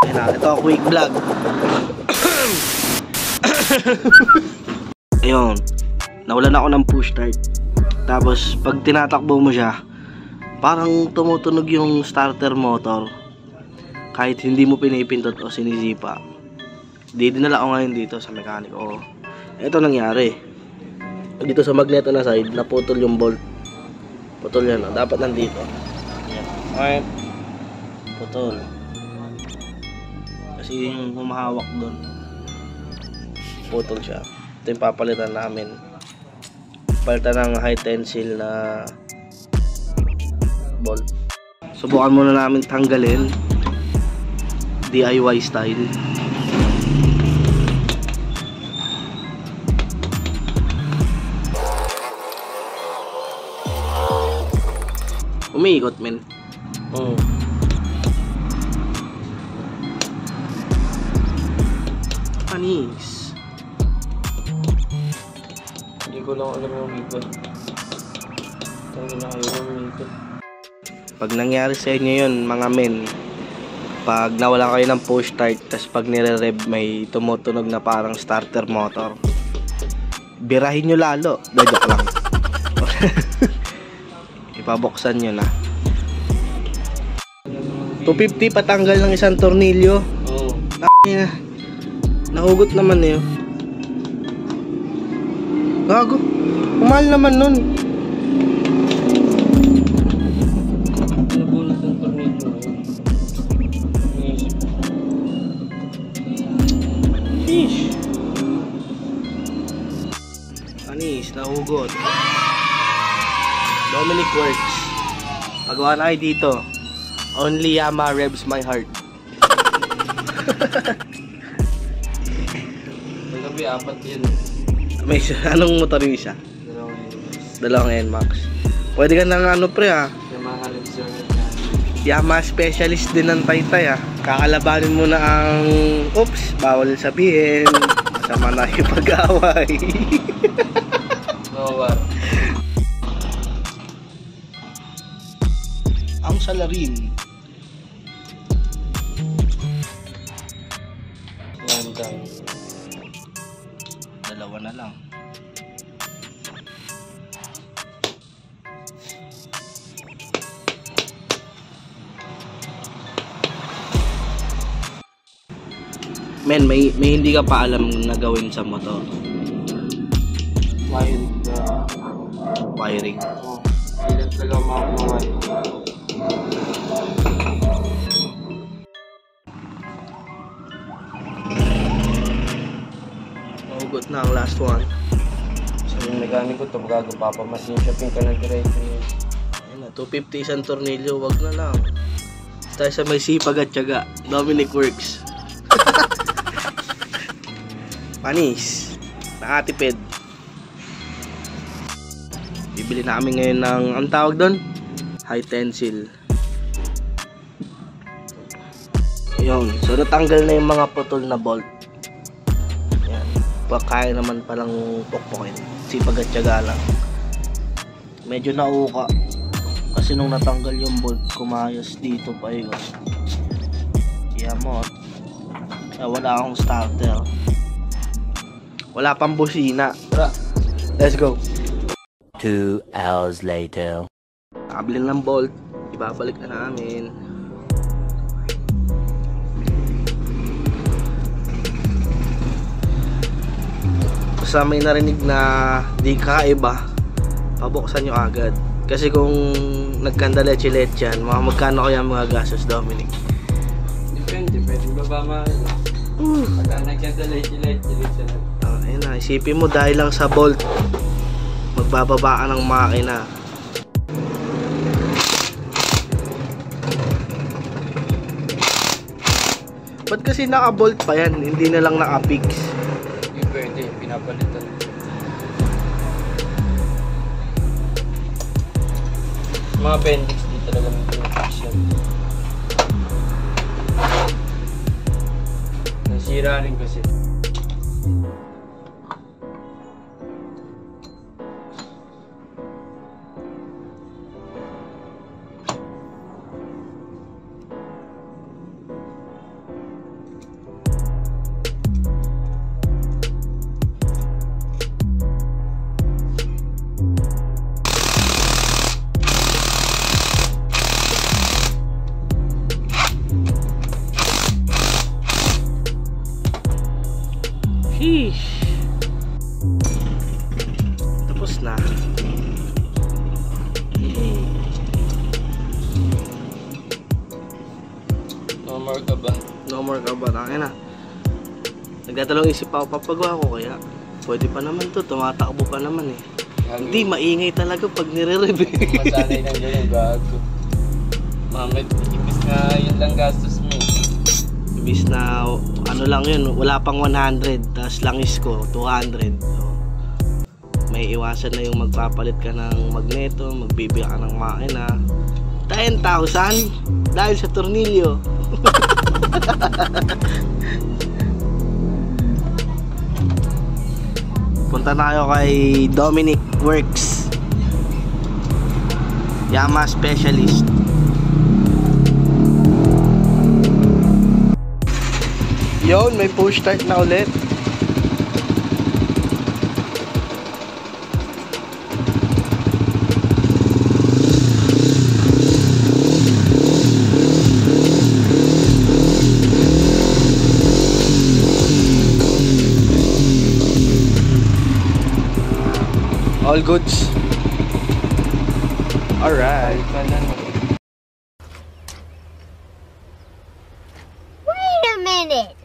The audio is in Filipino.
Ito quick vlog. Ayun, nawalan ako ng push start. Tapos pag tinatakbo mo siya, parang tumutunog yung starter motor kahit hindi mo pinipindot o sinisipa. Dinala ko ngayon dito sa mekaniko. Ito nangyari dito sa magneto na side, naputol yung bolt. Putol yan, dapat nandito. Ayan. Putol. Kasi yung humahawak doon, putol siya. Ito yung papalitan namin. Palitan ng high tensile na bolt. Subukan muna namin tanggalin DIY style. Umiikot men. Panis. Hindi ko lang alam yung ikot. Tango na kayo yung ikot. Pag nangyari sa inyo yun mga men, pag nawala kayo ng push start, tas pag nire-rev may tumutunog na parang starter motor, birahin nyo lalo. Joke lang. Ipabuksan nyo na. 250 patanggal ng isang tornilyo. Oo. Nahugot naman eh. Gago. Umahal naman nun. Nabunot ang tornilyo. Fish. Panis, nahugot. Dominic Works. Pagawa na kayo dito. Only Yamaha revs my heart. Magabi, 4 yun. May anong motor yung isa? Dalawang NMAX. Pwede ka nang ano pre ha? Yamaha revs your heart. Yamaha specialist din ng Taytay ha. Kakalabanin mo na ang oops, bawal sabihin. Masama na yung pag-away. No, what? Ang salarin. Landang. Dalawa na lang. Men, may hindi ka pa alam na gawin sa motor. Wiring. Wiring. Oo. Hindi lang talaga makakuha wiring. Nahugot na ang last one. So yung mekaniko to, bago papamasin shopping ka na diretso niya. Ayun na, 250 isang tornilyo, wag na lang. Tayo sa may sipag at tiyaga. Dominic Works. Panis. Nakatipid. Bibili namin ngayon ng, ang tawag doon? High tensile. Yun. So natanggal na yung mga putol na bolt. Yan. Kaya naman palang pukpukin. Sipag at tiyaga lang. Medyo nauka. Kasi nung natanggal yung bolt, kumayos dito pa yun. Kaya mo. Wala akong starter. Wala pang busina. Tara, let's go. 2 hours later. Nakabili ng bolt. Ibabalik na namin. Basta may narinig na di kakaiba, pabuksan nyo agad. Kasi kung nagkanda leche-leche yan, magkano kaya mga gastos, Dominic? Depende, pwede babama. Pagka nagkanda leche-leche lang. Ayun na, isipin mo dahil lang sa bolt, magbababa ka ng makina. Ba't kasi naka-bolt pa yan, hindi na lang naka-fix? Hindi pwede, pinapalitan. Mga bendix di talaga may pinapix yan. Nasira rin kasi. Sheesh. Tapos na. Yay. No more ka ba? No more ka ba? Tangin na. Nagdadalawang isip ako, papagawa ko kaya. Pwede pa naman to, tumatakbo pa naman eh. Hindi, maingay talaga pag nire-rev. Masanay ng ganyan, gago. Mamit, ibis na yun lang gastos mo. Ibis na, ano lang yun, wala pang 100, tapos langis ko, 200. So, may iwasan na yung magpapalit ka ng magneto, magbibigay ka ng makina. 10,000 dahil sa tornilyo. Punta na kayo kay Dominic Works, Yamaha Specialist. Yun, may push start na ulit. All goods. Alright. Wait a minute.